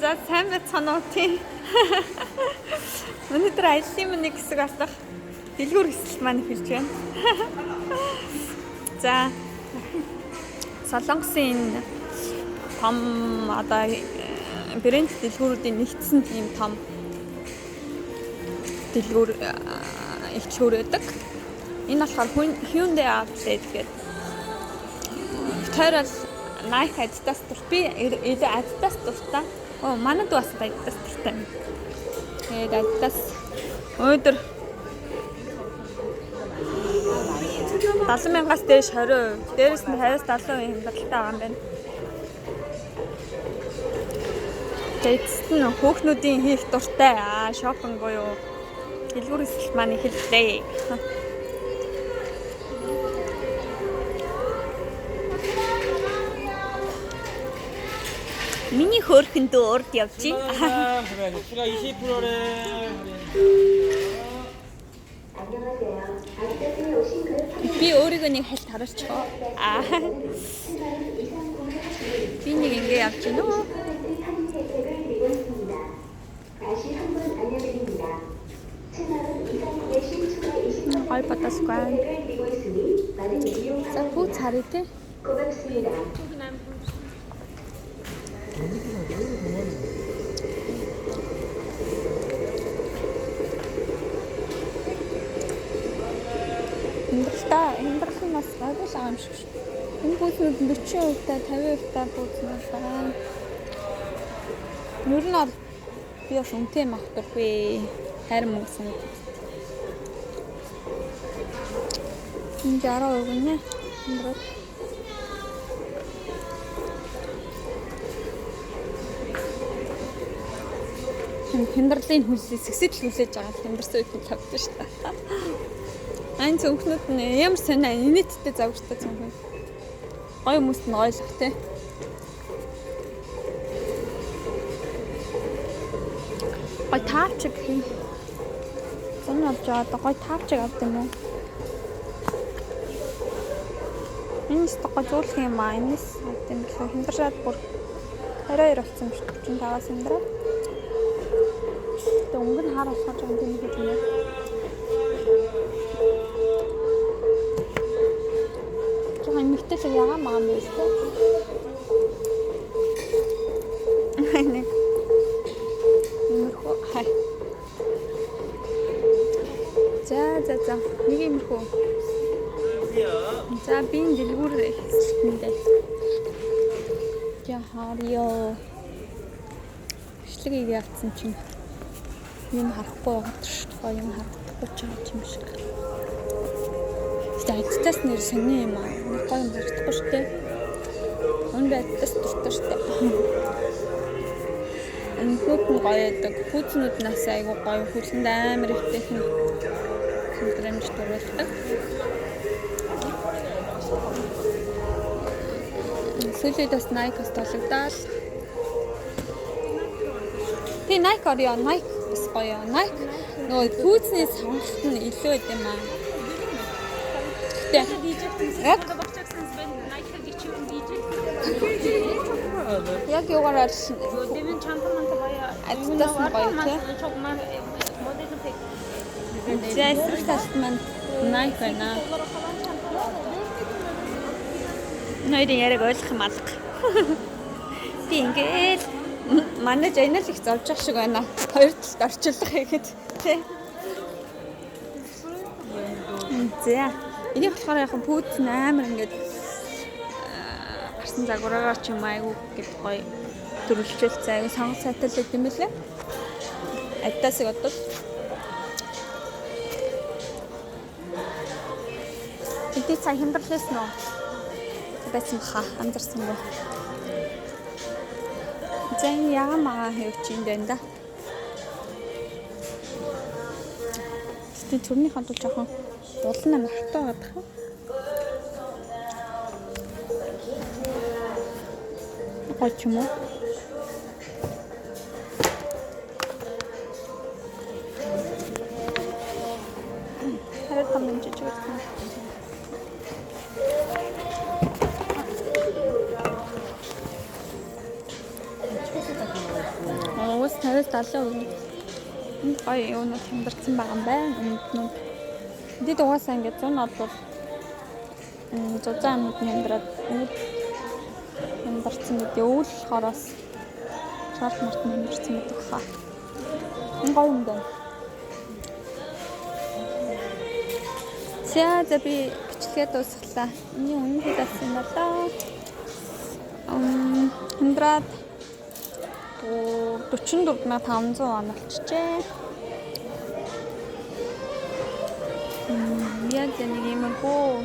За сайн байцгаана уу тийм. Өнөөдөр аяллаа миний хэсэг аслах дэлгүүр хэсэл маань хэлж байна. За Солонгосын энэ том одоо брэнд дэлгүүрүүдийн нэгдсэн тийм том дэлгүүр ихчлүүр байдаг. Энэ болохоор Hyundai Outlet гэдэг. Тэрэл Nike Adidas би Adidas дуртай. Оо манад бас Adidas дуртай. Тэгээд Adidas өнөөдөр 70,000-аас дээш 20%, дээрээс нь 50-70% хямдалтай байгаа юм байна. Тэгэд нь хүүхнүүдийн хийх дуртай шопинг буюу дэлгүүр хэсэлт маань эхэллээ. Миний хөөрхөн дөрд явж байна. 20%래. Би өөрийгөө нэг хальт харуулчихоо. Би нэг ингэ явж байна уу? Гой батасгүй. За хүү царай те. Хэмбэрлэн бас гайгүй л аим шиг шүү. Энэ бүснүүд 40% та 50% бүснүүд байгаа. Ер нь би бас үнэтэй магтургүй. Харин мөнгөсөн. Энэ 60% нэ. Хэмбэрлийн хүлээс хэсэгт хүлээж байгаа хэмбэрсэн үед тавьдаг шүү дээ. Айн зөвхнүүд нь ямар сонио инээдтэй завгартай зөвхөн. Гой хүмүүст нь ойлгох те. Гой таавчиг хий. Зэн авч одоо гой таавчиг авд юм уу? Энэ сток зөөлөх юм аа. Энэс авд юм гэхээ хэмбэршаад бүр 22 болсон биш 45-аас хэмбэрээ. Тэг өнгө нь хаар болохоор жоо тийм гэж юм. Мэгтэй л ягаа маа мэс тэ. Нэг. Имэрхүү. Хай. За. Нэг имэрхүү. За би энэ дэлгүүр хэсэлтэндээ. Яхарио. Бичлэгийг явуулсан чинь юм харахгүй байгаа шүү дээ. Юм харахгүй ч юм шиг. Adidas нэр сони юм аа. Гой юм барьдаггүй шүү дээ. Өнөө Adidas дуртай шүү дээ. Энэ хүүхэн гоё яадаг. Хүүцнүүд нас айгу гоё хүлэнд амар ихтэйхэн хэмдрэмж дурладаг. Сүүлд бас Nike-с толгодаал. Тэ Nike орё. Nike бас гоё. Nike нөгөө хүүцний сонголт нь илүү байд юм аа. Яг яг юугаар Дэвэн чампаманта баяа. Adidas гоё тий. Çok modern pek. Зэсрэх талт маань Nike байна. Нойрын яриг ойлгох юм алга. Би ингээд манай жанал их зовж ах шиг байна. Хоёр талд орчуулах гэхэд тий. За энийг болохоор яг пүүц амар ингээд гарсан загвараараа ч юм айгу гэд гоё төрөлжүүлсэн айгу сонгох сайтай л юм билээ. Adidas-ыг одоо эдгээр цаг хэмбэрлээс нөө байсан хаа амжирсан гоо. Зэн яамаа хэвч юм байна да. Тэ төрний хандуул жоохон улна махтай гадах. Гооч юм уу? Хараад тамин жижиг байна. Уус 50-70%. Энд гоё юунууд хямдарсан байгаа юм байна. Өмнөд. Энд угаасаа ингээд 100 бол зузаан амнууд нь хямдраад хямдарсан гэдэг. Өвөл хороос шарт март нь хямдарсан гэдэг хаа. Энэ гоё юм байна. За би бичлэгээ дуусглаа. Миний үнэн хэл авсан юм болоо. Хямдраад 44,500 он болчихжээ. Яг нэг юм уу